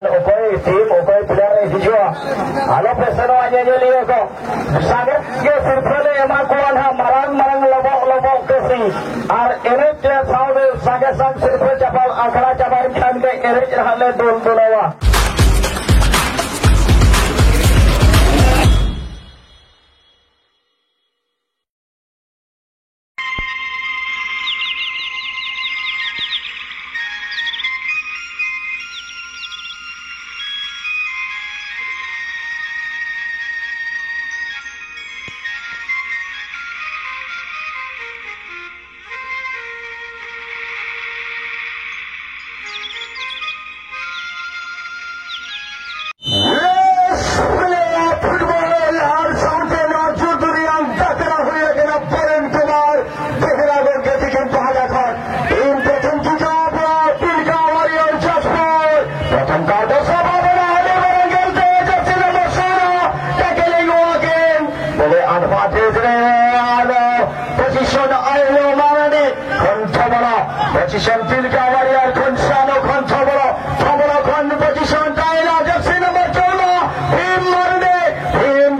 Okoy tim, okoy player hijau. Halo pesano aja jadi ko. Sangat ke sirpale emakuan ha marang lobok kesi. Ar erit saude sangat sang sirpale capal akara capal kan ke erit rahale dolawa. Position Tilka Warrior Kunsano Kontobolo Tobolo Kon position Taila Jersey number 2 Him Marde Him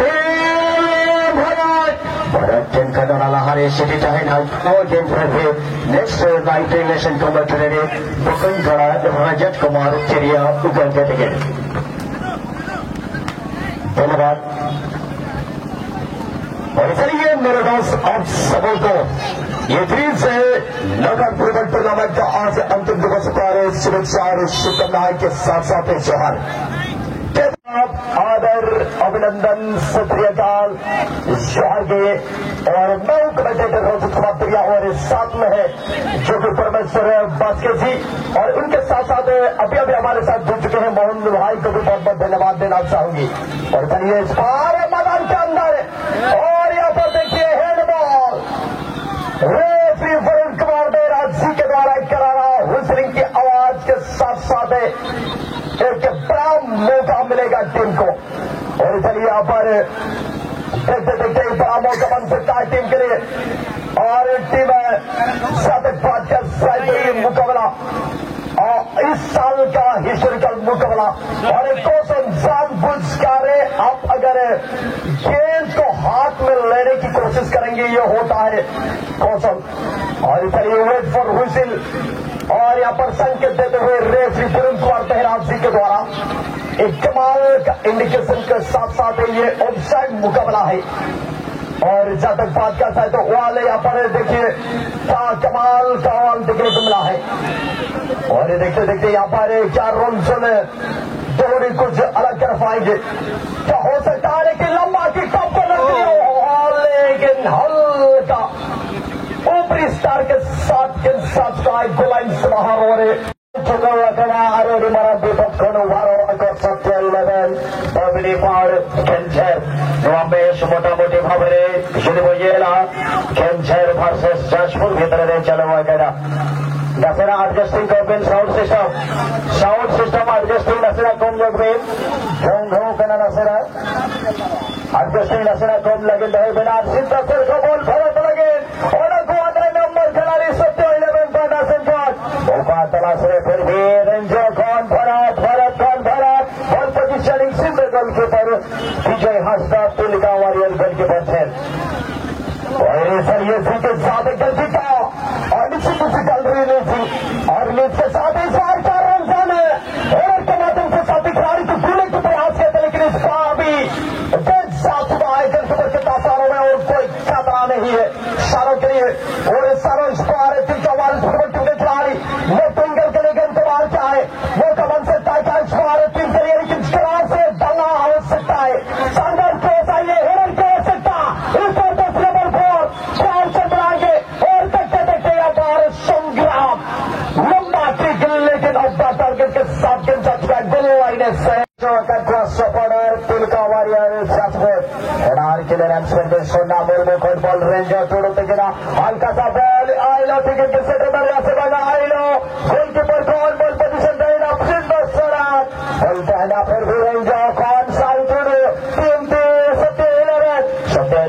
Bharat Bharat Tin Kadana Lahari City Tahin House no game for him next night nation combat today Bukun Kara Rajat Kumar Chiria Ugan get again धन्यवाद और इसलिए मेरे दोस्त आप सबों को ये फिर से नगर फुटबॉल टूर्नामेंट का आज अंतिम दिवस पर शुभेच्छा और शुभकामनाएं के साथ साथ जोहर आदर अभिनंदन सत्रियकाल जोहर के और नौ कमेंटेटर रोहित कुमार प्रिया और साथ में है जो कि परमेश्वर बास्के जी और उनके साथ साथ अभी हमारे साथ जुड़ चुके हैं मोहन भाई को भी बहुत बहुत धन्यवाद देना चाहूंगी और चलिए इस बार मैदान के अंदर और यहाँ पर देखिए हैंडबॉल रेफरी वरुण कुमार बेरा जी के द्वारा करारा हुसरिंग की आवाज के साथ साथ एक बड़ा मौका मिलेगा टीम को और चलिए यहाँ पर देखते देखते बड़ा मौका बन सकता है टीम के लिए और टीम सातक पांच का बेहतरीन मुकाबला और इस साल का हिस्टोरिकल मुकाबला और एक कौशल जानबूझकर आप अगर गेंद को हाथ में लेने की कोशिश करेंगे ये होता है कौशल और चलिए वेट फॉर हुइसिल और यहाँ पर संकेत देते हुए रेफरी वरुण कुमार बेहरा जी के द्वारा एक कमाल का इंडिकेशन के साथ साथ ये ऑफसाइड मुकाबला है और जहां तक बात करता है तो वाले यहाँ पर देखिए क्या कमाल का वाल देखने को मिला है और ये देखते देखते यहाँ पर क्या रोनसन दोहरी कुछ अलग कर पाएंगे क्या हो सकता है कि लंबा की टॉप को लगती हो लेकिन हल्का ऊपरी स्टार के साथ का गोलाइन से बाहर हो रहे Arori Marathi Kono Varo Akot Satya 11 Babini Par Kencher Ramesh Motamoti Bhavare Shudibojela Kencher versus Jashpur Bhitre Chalo Gada Dasera adjusting combine sound system adjusting Dasera combine Ghong Kana Dasera adjusting Dasera combine lagin rahe bina Siddha Sir ko ball bharat lagin और को number खिलाड़ी Satya 11 पर Dasan God मौका तलाश रहे फिर भी ranger कौन Bharat ball positioning Sindhu goalkeeper Vijay Hansda Tulika warrior goalkeeper थे और सर ये के साथ एक गलती का और निश्चित रूप से चल रही नहीं थी और लीड के साथ इस बार 4 रन जाने और के माध्यम से साथी खिलाड़ी को ढूंढने के प्रयास किए थे लेकिन इस बार भी साथ गोलकीपर के तासारों में और कोई खतरा नहीं है सारों के लिए और इस सारों इस बार तिलका वाली फुटबॉल टीम के खिलाड़ी लेफ्ट विंगर के लिए गेंद को मार चाहे वो कमन सकता है क्या इस बार टीम के लिए लेकिन ग्रास से डलना हो सकता है शानदार क्रॉस आइए हिरन को हो सकता इस पर 10 नंबर 4 चार चंद्र आगे और देखते देखते यहाँ पर संग्राम लंबा ट्रिक लेकिन अब टारगेट के साथ गेंद जा चुका है गोल लाइन से Tilka Warrior Jashpur और के लिए रन स्पेंड सोना मुर्मू फुटबॉल रेंजर तोड़ो तेरा हल्का सा बॉल आइलो टिकट के सेंटर में से बना आइलो गोलकीपर कौन बॉल पोजीशन देना सिंधु सराज बॉल पहला फिर भी रेंजर कौन साइड टीम पे Satya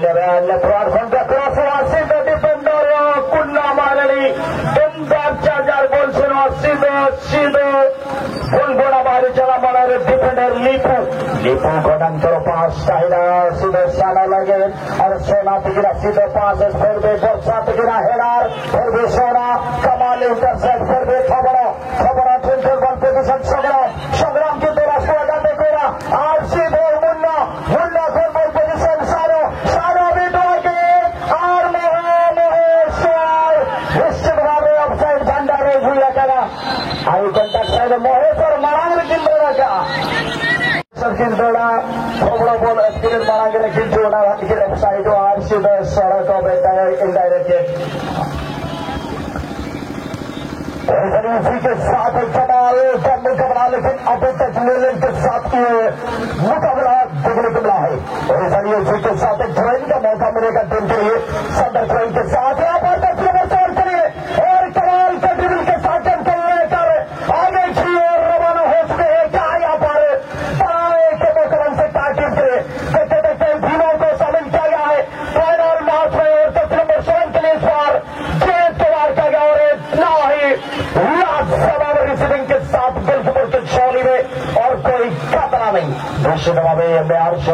11 left front cross Sindhu defender Kunna Marli दमदार 4 बॉल सुनो सीधे बुलबुला मारी चला corner defender Lipu godang terlepas Tahina sudah sana lagi और सोना तिगिरा सीधे पास फिर भी वर्षा तिगिरा हेडार फिर भी सोना कमाल इंटरसेप्ट फिर भी खबरा ट्विंकल बॉल पोजीशन संग्राम की तरफ से लगाते कोरा और सीधे मुन्ना फिर बॉल पोजीशन सारो भी डोर के और मोहेश्वर निश्चित भाव में ऑफसाइड भंडारे भूया करा आई कंटैक्ट साइड मोहेश्वर मरांग किंदोड़ा का किंदोड़ा थोड़ा बॉल एक्सपीरियंस मरांग ने किंदोड़ा की ऑफसाइड और सीधे सड़क को बेटा इनडायरेक्ट उसी के साथ कमाल का मुकाबला लेकिन अभी तक नीलम के साथ मुकाबला देखने को मिला है और उसी के साथ एक ट्रेन का मौका मिलेगा टीम के लिए सदर ट्रेन के साथ यहाँ पर करिए और कमाल का ड्रिबल के साथ लेकर आगे की ओर रवाना हो चुके हैं क्या यहाँ पर बनाने के मुकाबले से ताकीद करे देखते देखते तीनों को शामिल किया गया है फाइनल मैच में और टेस्ट नंबर 7 के लिए इस बार जीत को वार किया गया और इतना ही रिसीविंग के साथ गोलकीपर की झोली में और कोई खतरा नहीं निश्चित भाव में match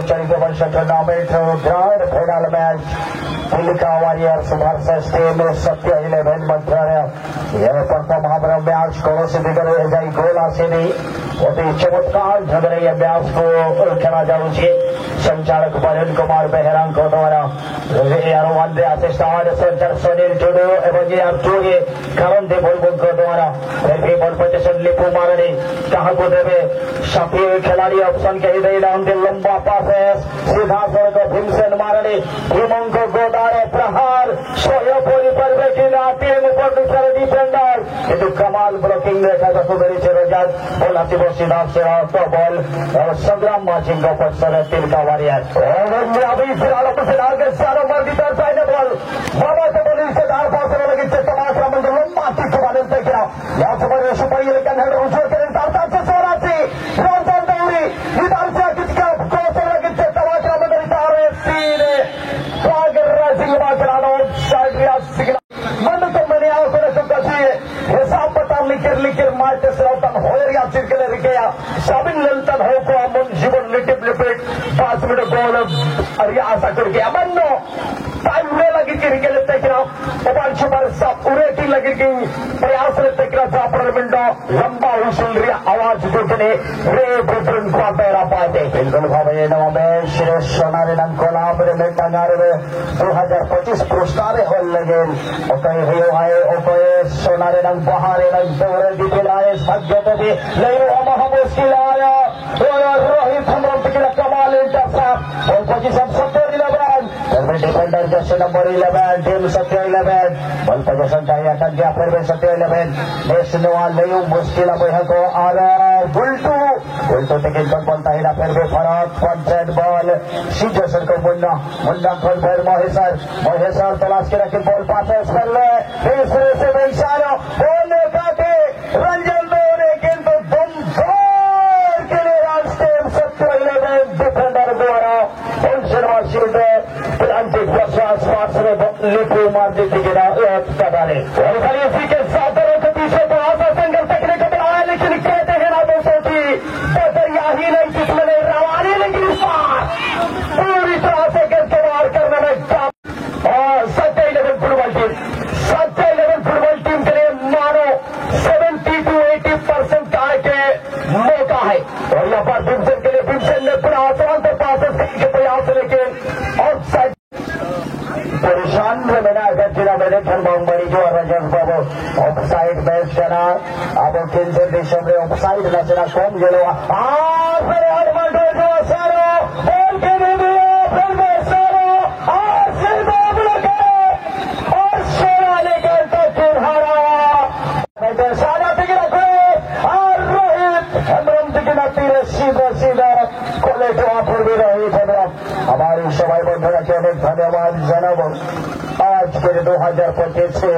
charitable tournament grand final match Pilika warriors versus team Satya 11 मंत्रालय यह प्रथम हमारा मैच कौन दिगरे जाई गोल आसेनी अति चमत्कार ढंगरे यह मैच को खेला जाऊँगी संचालक वरुण कुमार बेहरा द्वारा यार one assistant centre Sunil Tudu एवं यार टूगे करण दे बोलबो द्वारा बॉल पोजीशन लिपू मारने कहा को देवे साथी खिलाड़ी ऑप्शन के ही लंबा पास सीधा सड़क भीमसेन मारने भीमों को गोदारे प्रहार सोयोपुरी पर बेटिना टीम ऊपर दूसरे डिफेंडर किंतु कमाल ब्लॉकिंग देखा जा सुबेरी से रजात बोला वो सीधा से तो बॉल और संग्राम माचिंग का पत्थर तिलका वॉरियर और अभी फिलहाल अपने के चारों मर्दी पर साइड बॉल बाबा से बॉल से दार पास लगी से तमाशा मंदिर लंबा टिक वाले तक गया यहाँ सुपर लेकिन हेड उछल कर तारता से सोरा से रॉन्सन दौड़ी इधर से किसका कोसर लगी से तमाशा मंदिर तारे सीने सागर रासिंग बाकरानो साइड रिया सिग्नल मन तो मैंने आओ को तो कसी हिसाब पता लिखिर मारते से औतन होरिया चिरकले रिकेया साबिन ललतन हो को अमन जीवन लिटिप लिपिट 5 मिनट गोल अरिया आशा करके अमनो टाइम में लगी कि रिकेले तेकरा ओबान छुपर सब उरेटी लगी कि प्रयास रे तेकरा जापर मिंडो लंबा हुसल रिया आवाज जोकने रे बुद्रन को पैरा पाते बिल्कुल भावे नव में श्री सोनारे नंकोलाम रे मेटांगारे में 2025 पुरस्कार हो लगे ओके हियो आए ओके सोनारे नंग बहारे नंग दौरे दिलाए भाग्य तो भी नहीं हम मुश्किल आया रोहित हमरो पिकला कमाल इंटरसेप्ट और पोजीशन 11 डिफेंडर जैसे नंबर 11 टीम 11 बल पोजीशन चाहिए अटक गया फिर भी 11 नेशनल नहीं मुश्किल अब को और बुलटू टिकट पर बनता है फिर भी फराक पंचेट बॉल सीधे सर को मुन्ना खोल फिर महेश्वर तलाश के रखे बॉल पास कर ले तीसरे से बेचारो बोले काटे रंजन दौरे किंतु तुम जोर के लिए रास्ते 11 डिफेंडर द्वारा शील्ड अंतिम आसपास में लिपू मार देती गिरा कटारे और इसी के साथ के पीछे तो आशा संघर्ष तकने को आया लेकिन कहते हैं ना दोस्तों की बदरिया ही नहीं जिसमें रवानी लेकिन इस बार पूरी तरह से करके वार करने में और सत्य 11 फुटबॉल टीम के लिए मानो 70 to 80% कार्य के मौका है और यहाँ पर भीमसेन के लिए भीमसेन ने पूरा आसान पर पास के प्रयास लेकिन और परेशान में अर्जेंटीना मैंने बड़ी जो रजत बाबू ऑफसाइड मैच चला अब केंद्र देशों में ऑफसाइड न चला कौन गेलो फिर एडवांटेज सारो बॉल के दे दिया फिर सारो और सीधा ब्लॉक और सोना लेकर तो हारा सारा टिकट रखो और रोहित हेमरम टिकट तीरे सीधा खोले तो फिर भी रही हमारी सवाई बंधुरा के अनेक धन्यवाद जनाब आज के 2025 से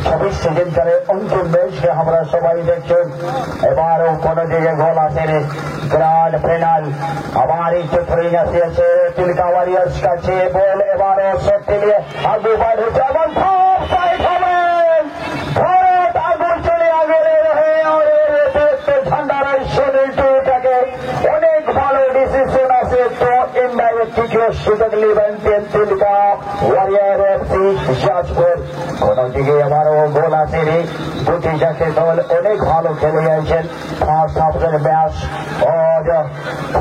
26 सीजन करे उनके मैच के हमारा सवाई देखें एबार कोनो जगह गोल आते ग्रांड फाइनल हमारी चित्रिया से तिलका वॉरियर्स का 6 बॉल एबार सेट के लिए आगे बढ़े जवन साइड हमें भारत आगे चले आगे ले रहे और झंडा रही সুযোগ নেবেন তিনকা ওয়ারিয়ার এফসি জাজপুর। কোনদিকে আবারও গোল আসেনি, দুটি জাতীয় দল অনেক ভালো খেলে গেছেন ফার্স্ট হাফের ম্যাচ।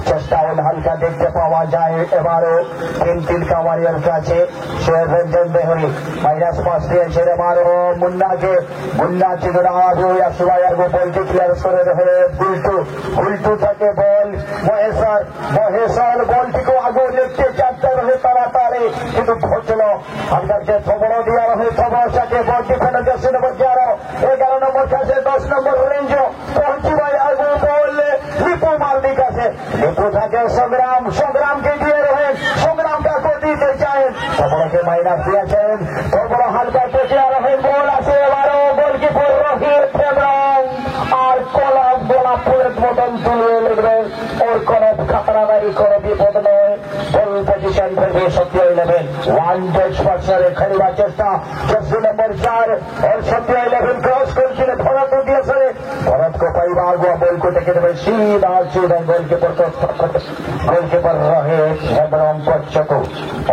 চেষ্টা হালকা দেখতে পাওয়া যায় এবারও তিনকা ওয়ারিয়ার কাছে। রঞ্জন বেহরি -5 দিয়েছেন এবারও মুন্নাকে। মুন্না চিগুড়া বলটি ক্লিয়ার করে রহে উল্টু থেকে বল মহেশ্বর বলটিকে আগে লিখতে চাচ্ছে রহে তাড়াতাড়ি, কিন্তু পৌঁছল হালকাকে খবর দেওয়া রহে খবরটাকে বলটি ফেলে যাচ্ছে নম্বর 11 নম্বর কাছে 10 নম্বর রেঞ্জ পৌঁছিবাই আগে বল লিপু মালদি কাছে। লিপু থাকে সংগ্রামকে দিয়ে রহে সংগ্রাম কাকে দিতে চায় খবরকে মাইনাস দিয়েছেন। খবর হালকা পেঁচে রহে বল আছে এবারও গোলকিপার রহিত এবং আর কলম গোলাপুরের মতন তুলে নেবেন। ওর কোন খাতরা নাই, কোন বিপদ নয়। বল পজিশন থেকে সত্যি 11 ওয়ান টাচ পার্সনে খেলবার চেষ্টা জার্সি নম্বর 4 और सत्य 11 क्रॉस करके भरत दिए भरत को कई बार हुआ बॉल को टेके देवे सीधा गोलकीपर रहे हेब्रॉन पच्चको।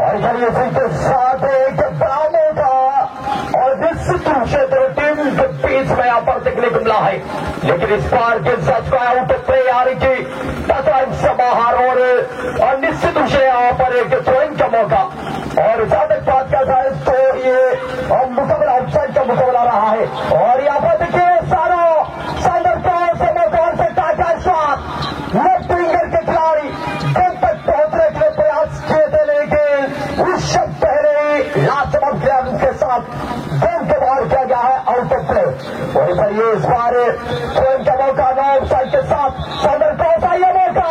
और इसी के साथ एक बड़ा मौका और निश्चित रूप से टीम के बीच में यहाँ पर देखने को मिला है, लेकिन इस बार के सच का आउट ऑफ प्ले आ रही थी से बाहर। और निश्चित रूप से यहाँ पर एक थ्रोइंग का मौका और जहां तक बात का जाए तो ये मुकाबला आउटसाइड का मुकाबला रहा है। और यहाँ पर देखिए सारा साइडर से मौका से टाटा शॉट लेफ्ट विंगर के खिलाड़ी गेंद तक पहुंचने के लिए प्रयास किए थे, लेकिन उस शब्द पहले लास्ट क्लियरेंस के साथ गेंद के बाहर किया गया है आउट ऑफ प्ले। वहीं पर ये इस बार थ्रोइंग का मौका नो ऑफसाइड के साथ साइडर क्रॉस आई है मौका,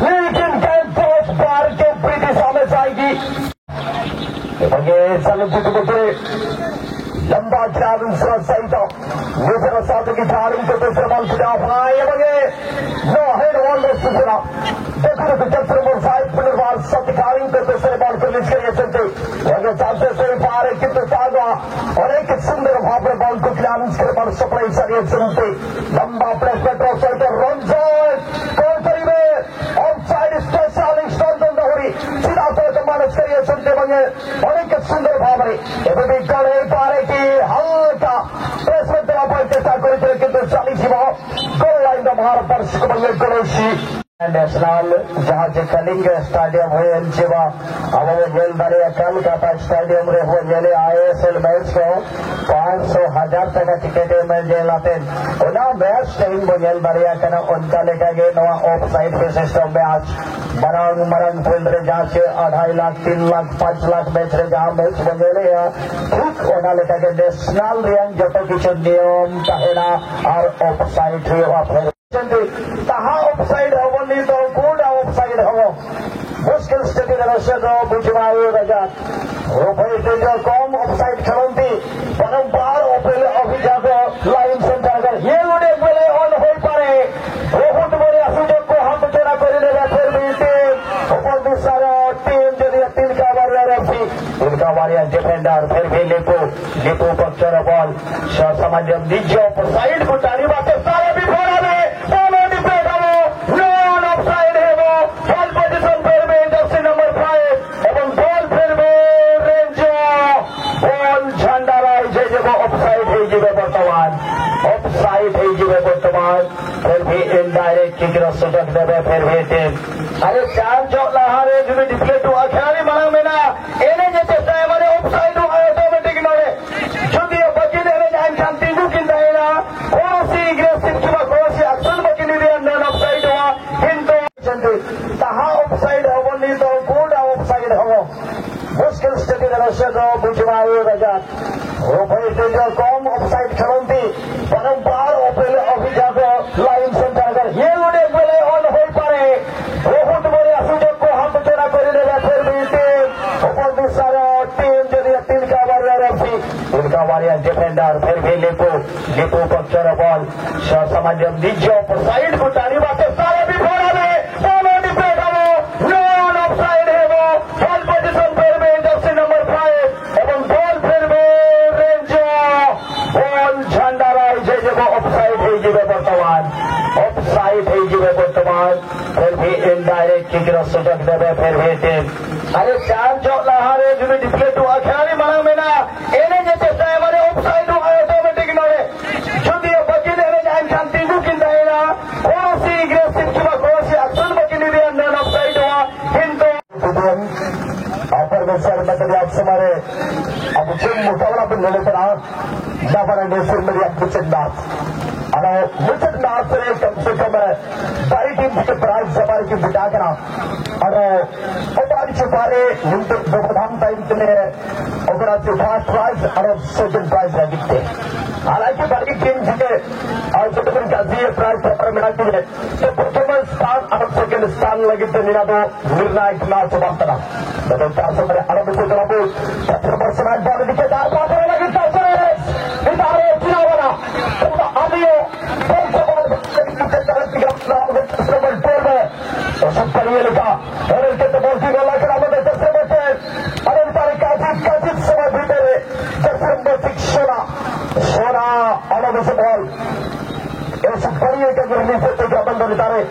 लेकिन गेंद को उस बार के विपरीत दिशा में जाएगी। लंबा क्लियरेंस सहित दूसरा साथ की खिलाड़ी को दूसरे बॉल से आए नो हेड ऑन दूसरा देखो जब नंबर 5 पुनर्वार सत्कारी को दूसरे बॉल को रिलीज करिए चलते चाहते से पा रहे किंतु ताजा और एक सुंदर भाव में बॉल को क्लियरेंस कर बॉल सप्लाई सरिये चलते लंबा प्लेसमेंट और सहित रन कौन करीबे आउटसाइड स्पेशल स्टॉन दोहरी सीधा तो मानस करिए चलते बने और एक सुंदर भाव में एवं भी कर पा रहे कि हल्का प्लेसमेंट चेष्टा कर किंतु 40 गोल लाइन बाहर दर्शक बने गणेशी ন্যাশনাল জাহাজে কলিঙ্গ স্টেডিয়াম হয়ে যেবা আমাদের জেলবাড়ি কলকাতা স্টেডিয়াম রে হয়ে গেলে আইএসএল मैच को 500,000 টাকা টিকেটে में जेलाते ओना मैच नहीं बजेल बढ़िया कना उनका लेकर गए नवा ऑफ साइड पे सिस्टम में आज मरंग फील्ड रे जहाँ से 2.5 लाख 3 लाख 5 लाख मैच रे जहाँ मैच बजेले ठीक ओना लेकर के नेशनल रियांग जत किछु नियम कहेना और ऑफ साइड रे वापस ताहा ऑफसाइड हवनी तो कोडा ऑफसाइड हव मुश्किल स्थिति रसे तो बुझवावे रजा ओपरे जो कम ऑफसाइड खेलती परंपार ओपरे अभिजात लाइन सेंटर कर ये उडे बेले ऑन हो पारे बहुत बड़े सुযোগ को हाथ चोरा कर देगा फिर भी टीम ऊपर दूसरा टीम यदि तिनका वारियर डिफेंडर फिर भी लिपू पक्चर बॉल समाज निज ऑफसाइड को टारी बात सारे भी फोड़ा में फिर भी इनडायरेक्ट किक सुजग देवे फिर भी टीम अरे चार जो लहारे जो डिस्प्ले टू खिलाड़ी बना में ना एने जो चेष्टा है मारे ऑफसाइड हुआ ऑटोमेटिक नोरे जो दिए बची देने जान शांति जो किंदा है ना कोनोसी एग्रेसिव किंवा कोनोसी एक्शन बची नहीं नॉन ऑफसाइड हुआ किंतु चंदी ताहा ऑफसाइड हवनी तो कोडा ऑफसाइड हव मुश्किल स्थिति रसे तो बुझवावे रजा ओपरे जो कम ऑफसाइड खेलती परंपार ओपरे अभिजात लाइन सेंटर कर ये उडे बेले ऑन हो पारे बहुत बड़े सुযোগ को हाथ चोरा कर देगा फिर भी टीम ऊपर दूसरा टीम यदि तिनका वारियर डिफेंडर फिर भी लिपू पक्चर बॉल समाज निज ऑफसाइड को टारी बात सारे भी फोड़ा में दोनों डिफेंड हो नॉन ऑफसाइड है वो बॉल पोजीशन फिर भी जर्सी नंबर 5 एवं बॉल फिर भी रेंज बॉल झंडा राय जब ऑफसाइड है जीवे बर्तमान ऑफसाइड है जीवे बर्तमान फिर भी इनडायरेक्ट किक सुजग देवे फिर भी टीम अरे चार जो लहारे जो भी डिस्प्ले टू आखिरी माना मेना एने जे चेष्टा है हमारे ऑफसाइड हुआ ऑटोमेटिक नोरे जो दिए बकी देने जान शांति को किंदा है ना कौन सी एग्रेसिव की बात कौन सी एक्शन बकी नहीं दिया नॉन ऑफसाइड हुआ हिंदू ऑफर में तभी आप समारे अब जिम मुकाबला भी लेने पर दाफा नेशनल में आप कुछ मुझे नाथ से कम से कम सारी टीम के प्राइज हमारे की बिटा करा और हमारी छुपारे हिंदू प्रधान टाइम के लिए फर्स्ट प्राइज और सेकंड प्राइज लगते हालांकि बड़ी टीम के और सेकंड का प्राइज पेपर मिलाती है तो प्रथम स्थान और सेकंड स्थान लगते निनादो निर्णायक मैच मात्र बदल 400 में अरब से कलाबू 70 पर्सेंट बॉल दिखे दार पात्र लगता है इतारे चुनावना तो आलियो सब करिए लिखा और इनके तो बहुत ही गला करा मत जैसे बचे अरे तारे काजी समय बीते रहे जैसे नंबर 6 सोना अलग से बॉल ऐसे करिए के गिरने से तो बंद नितारे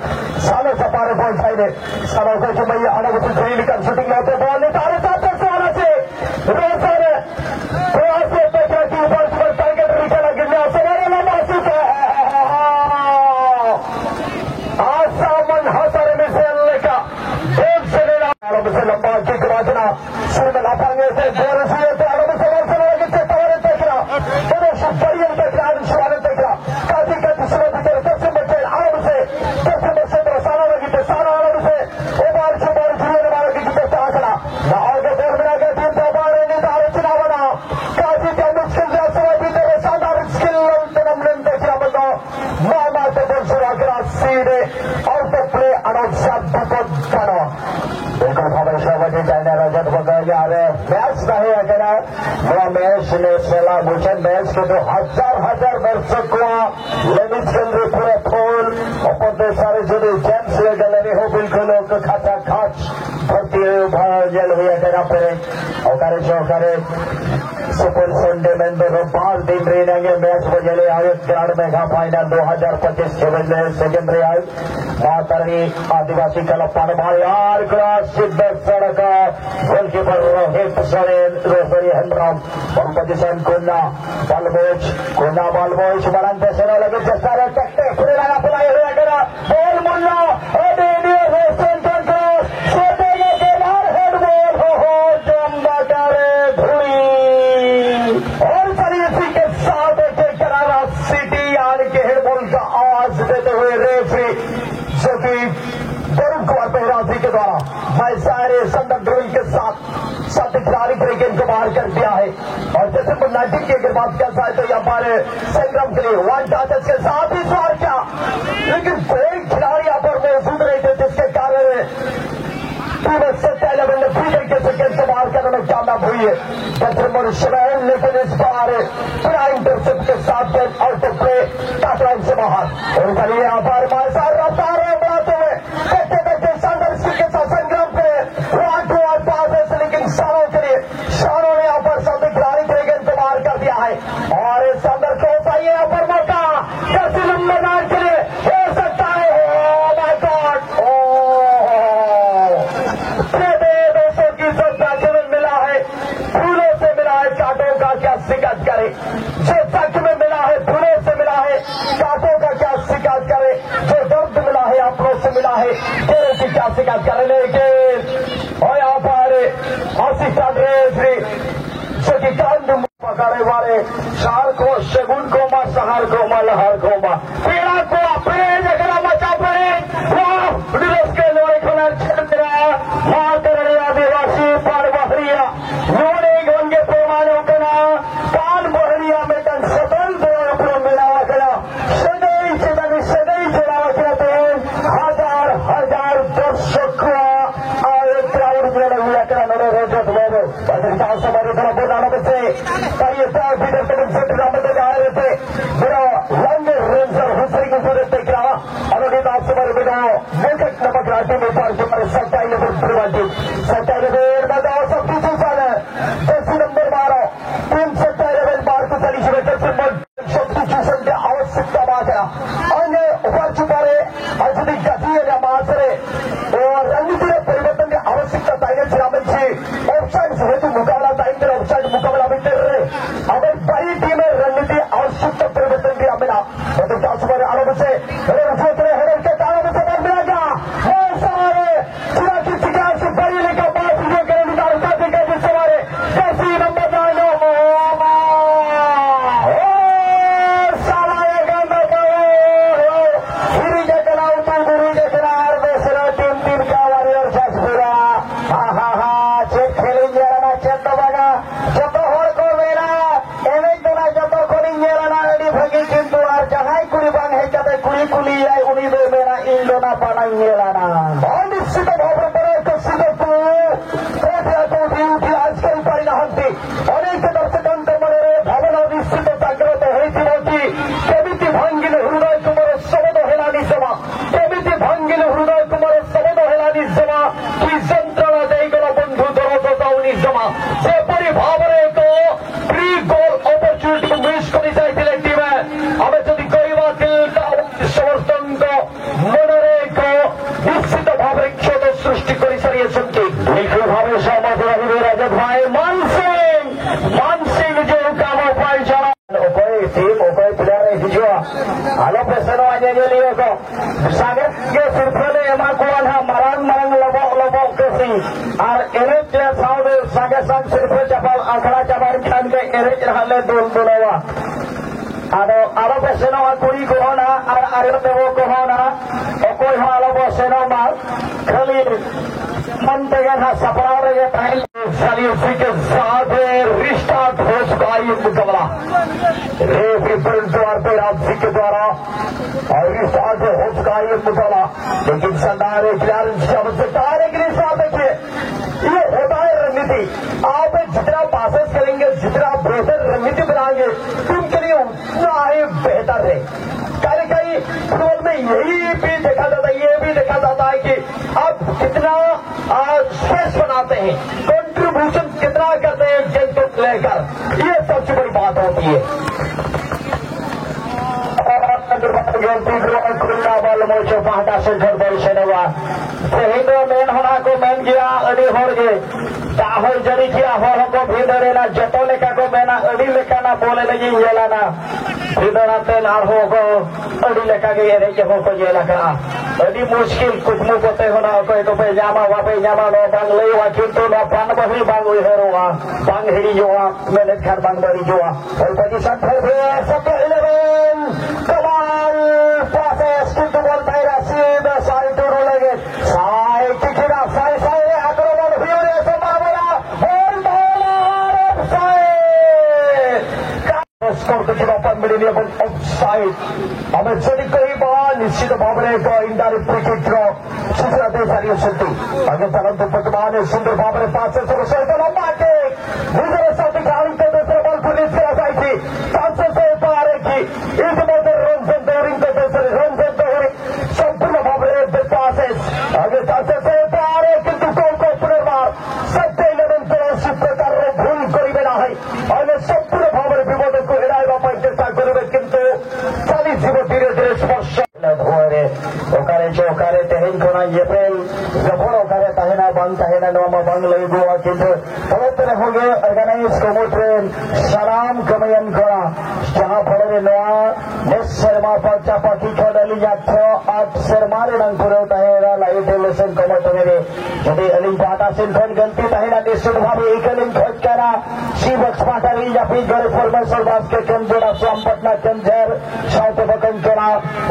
सालों से पारे पहुंचाए सालों से कि भैया अलग से खेल कर शूटिंग लेते बॉल नितारे साथ सारा से रोज प्रयास से पैसा की ऊपर पर टारगेट निकला गिरने सवारे ना महसूस है आसामन हसर में से लेका एक से लेना अलग से लंबा किक बाजना सिर में लापांगे से जोर से तो अलग से लगे से तवरे तकरा तो शुभरियन तकरा शुभारन तकरा काजी का दूसरे भीतर सबसे बचे अलग से सारा लगी सारा अलग से ओबार शुभार जुए मारा की कितना आंकड़ा ना आगे बोल बना के टीम तो बारे नहीं दारे चुनावना काजी का मुश्किल से समय भीतर शानदार स्किल नमन तकरा बंदा मामा तो बोल से आगरा सीधे आउट ऑफ प्ले अनौपचारिक विपद करो बिल्कुल हमेशा वजह चाइना रजत बगा रहे मैच नहीं अगर वो मैच ने सेला मुझे मैच के तो हजार दर्शक को लेडीज के लिए पूरे फूल और सारे जो जेम्स ले गले हो बिल्कुल खाता खाच भर्ती जल हुई अगर पर जो करे सुपर संडे में दो बाल दिन रहेंगे मैच बजले आयुष ग्राउंड मेगा फाइनल 2025 के बजे सेकेंडरी आई मातरनी आदिवासी क्लब यार क्लास सिद्ध सड़क गोलकीपर रोहित सोरेन रोसरी हेमराम और पोजीशन कोना बालमोच बड़ंते से लगे जैसा टक्के खुले लगा पुराई हुआ करा बॉल मुन्ना के द्वारा भाई सारे संदर्भ ड्रिल के साथ खिलाड़ी तरीके इनको बाहर कर दिया है और जैसे नाइटिंग की अगर बात कर जाए तो यहाँ पर संग्राम के लिए वन टाचेस के साथ ही सवार किया लेकिन कोई खिलाड़ी यहाँ पर मौजूद नहीं थे जिसके कारण टीम 11 ने पूरी तरीके से गेंद से बाहर करने में कामयाब हुई है बच्चन शमैन लेकिन इस बार पूरा इंटरसेप्ट के साथ गेंद आउट ऑफ प्ले टचलाइन से बाहर और उनका लिए यहाँ पर मासार रफ्तार है बढ़ाते हुए देखते शानदार स्किल के साथ संग्राम पे वन टू वन पास है लेकिन शानों के लिए शानों ने यहाँ पर सब खिलाड़ी के गेंद को बाहर कर दिया है और इस अंदर क्रॉस आई है यहाँ पर मौका 10 नंबर मैच के लिए हो सकता है माय गॉड दोस्तों की सत्ता केवल मिला है फूलों से मिला है कांटों का क्या शिकायत करे जो सच में मिला है फूलों से मिला है कांटों का क्या शिकायत करे जो दर्द मिला है अपनों से मिला है तेरे की क्या शिकायत करे लेकिन और यहाँ पर असिस्टेंट रेफरी जो कि कांड पकड़े वाले शहर को शगुन को मा शहर को मा लहर को मा पेड़ा को अपने जगह मचा पड़े के लोड़े खुला क्षेत्र मां करने आदिवासी पर बहरिया लोड़े गंगे पैमानों का कान बहरिया में तन सदन दो मिला करा सदैव चढ़ावा करते हजार दर्शक क्राउड में हुआ करा नोड़े रोजत बाबू पत्रिकाओं से हमारे तरफ बोलाना बच्चे ये भीतर तक सेट रामते जा रहे थे मेरा लंग रेंजर हुसरी की जरूरत क्या अनुदित आप से मेरे मुल्क नमक राटी में पार के मेरे 27 बताओ सब किसी साल है 10 नंबर 12 टीम 27 बार को चली सब्स्टिट्यूशन की आवश्यकता बात है अन्य ऊपर चुपारे अजदी गति है मासरे और रणनीति परिवर्तन की आवश्यकता ताइने चिरामन ଭାଙ୍ଗିଲାନା ଅନିଶ୍ଚିତ ଭାବରେ ବଡ଼ ଏକ ସୁଯୋଗକୁ କୋଉଠି ଉଠି ଆଜ କରିପାରିନାହାନ୍ତି। ଅନେକ ଦର୍ଶକଙ୍କ ମନରେ ଭାବନା ନିଶ୍ଚିତ ଜାଗ୍ରତ ହୋଇଥିବ କି କେମିତି ଭାଙ୍ଗିଲେ ହୃଦୟ ତୁମର ଶବଦ ହେଲାନି ଜମା, କେମିତି ଭାଙ୍ଗିଲେ ହୃଦୟ ତୁମର ଶବଦ ହେଲାନି ଜମା, କି ଯନ୍ତ୍ରଣା ଦେଇଗଲା ବନ୍ଧୁ ଦରଦ ଯାଉନି ଜମା। ଯେପରି ଭାବରେ ଏକ ପ୍ରି ଗୋଲ୍ ଅପରଚ୍ୟୁନିଟିକୁ ମିସ୍ କରି ଯାଇଥିଲେ ଟିମ୍। ଆମେ ଯଦି କହିବା ସମସ୍ତଙ୍କ ମନରେ ଏକ ନିଶ୍ଚିତ ଭାବରେ କ୍ଷତ ସୃଷ୍ଟି କରିସାରିଛନ୍ତି। ନିଖୁଣ ଭାବେ ସହମତ ରହିବେ ରଜତ ଭାଇ। मान सिंह जो काम उपाय चला कोई टीम कोई प्लेयर हिजो आलो पेसनो आजे लिए को सागर के सिरफले एमा कोन हा मरंग लबो केसी और एरे प्लेयर साउंड सागे संग सिरफे चपल आखड़ा चबार खान के एरे रहले दोलवा आलो पेसनो कुड़ी कोना और आरे देवो कोना कोई आलो पेसनो मार खाली मन तेगा सपना रे टाइम सालियों के साथ रिस्टार्ट हो चुका है ये मुकाबला। रेफरी द्वार पे राजी के द्वारा और रिस्टार्ट हो चुका है ये मुकाबला। लेकिन शानदार क्लियरेंस की आवश्यकता है। लेकिन इस बात देखिए ये होता है रणनीति। आप जितना पासेस करेंगे, जितना बेहतर रणनीति बनाएंगे टीम के लिए उतना ही बेहतर है। कहीं फुटबॉल में यही भी देखा जाता है, ये भी देखा जाता है कि आप कितना स्पेस बनाते हैं, कंट्रीब्यूशन कितना करते हैं गेम को लेकर, ये सबसे बड़ी बात होती है। खुला बल मोचो पाटा से घर बल से नवा हिंदू मेन होना को मेन किया अड़ी हो गए चाहो जड़ी किया हो को भीड़े ना जतो लेखा को मेना अड़ी लेखा ना बोले लगी येला ना भीड़ना तेल आर हो को अड़ी लेखा के ये के हो को येला का अड़ी मुश्किल कुछ मु कोते होना कोई तो पे जामा वा पे जामा नो बांग ले वा किंतु ना पान बही बांग हुई है रोवा बांग हिड़ी जोवा मैंने घर बांग बड़ी जोवा और पोजीशन फिर भी सब 11 कमाल पासेस किंतु बॉल मेरा सीधा साइड टू रोलेगे साइड टिकरा साइड आक्रमण हुई रे संभावना बॉल ऑफसाइड स्कोर के पर मिली ऑफसाइड हमें सभी कई बार निश्चित भाव में एक इंडायरेक्ट फ्री किक सूचना दे सारी सुनती आगे परंतु वर्तमान सुंदर भाव में 5 से लंबा के दूसरे साथी गाड़ी के दूसरे बॉल पुलिस करा जाए थी 5 से पार की इस मौके रन दौरिंग के दूसरे रन दौरी संपूर्ण भाव में पासेस आगे 5 से पार किंतु गोल को पुनर्बार सत्य 11 से प्रकार भूल करिबे ना है और संपूर्ण भाव में विवाद को एड़ाइबा ପାଇଁ चेष्टा करिबे किंतु चालीस धीरे धीरे स्पर्श धोरे ओकारे जो ओकारे तेहिन कोना येपेल जफर ओकारे ताहेना बंग ताहेना नोमा बंग लई गोवा किंतु तलतरे होगे ऑर्गेनाइज कोमो ट्रेन सलाम कमयन कोना जहां फड़े नोआ नेस शर्मा पर चापा की खोडली जाथो आज शर्मारे नंग पुरो ताहेरा लाइट लेसन कोमो तमेरे यदि अलिंग पाटा सिंथन गलती ताहेना निश्चित भावे एकलिंग खोज करा सी बक्स पाटा री जापी गरे फॉर्मेशन बास के केंद्र पटना केंद्र साउथ बकन कोना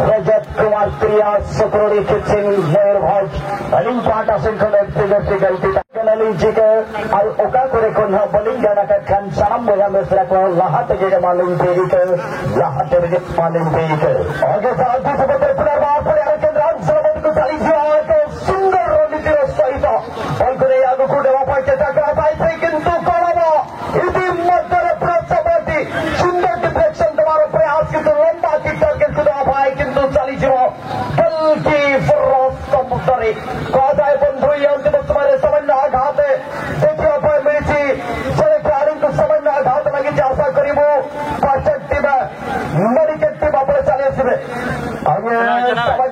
रजत कुमार प्रिया सुक्रोड़ी किचिंग मयूरभंज अलिंग पाटा सिंथन एक्टिविटी गलती अलिंग जी के और ओका करे कोन बलिंग जाना का खान साम बोला मिश्रा को लाहत के मालूम देरी के लाहत के मालूम देरी के आगे साथ से बदल पुनर्वार पर केंद्र सलमत को चाली के सुंदर रणनीति सहित और करे आगु को देवा पाइते तक पाइते किंतु कोलबो इति मध्य प्रचबती सुंदर डिफेक्शन तुम्हारा प्रयास किंतु लंबा की टारगेट को देवा पाए किंतु चाली बल्कि फरोस समुद्री कदाय बंधु ये अंतिम समय समझ आघात देखिए पर मिली जय खिलाड़ी को समझ आघात लगी आशा करीबो पाचक टीम मेडिकेट टीम अपने चालीस में आगे समझ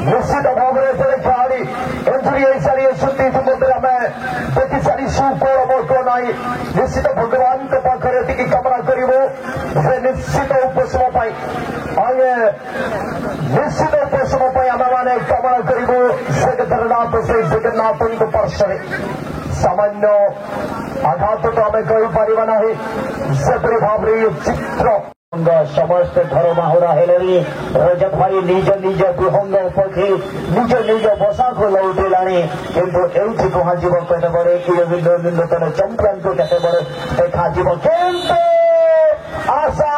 निश्चित भाव में जय खिलाड़ी इंजुरी सारी सुनती समुद्र में देखी सारी सुकोड़ को नहीं निश्चित भगवान के पाखरे की कामना करीबो से निश्चित उपशम पाई आगे निश्चित उपशम पाई आम मैंने कामना करीबो जगन्नाथ से जगन्नाथ को पार्श्वे सामान्य आघात तो आम कहीपर ना सेपरी भाव चित्र समस्त घर बाहुरा हेले रजत भाई निज निज विहंग पक्षी निज निज बसा को लौटेला किंतु एठी कहा जीव कहते बड़े नूतन चैंपियन को कहते बड़े देखा जीव किंतु आशा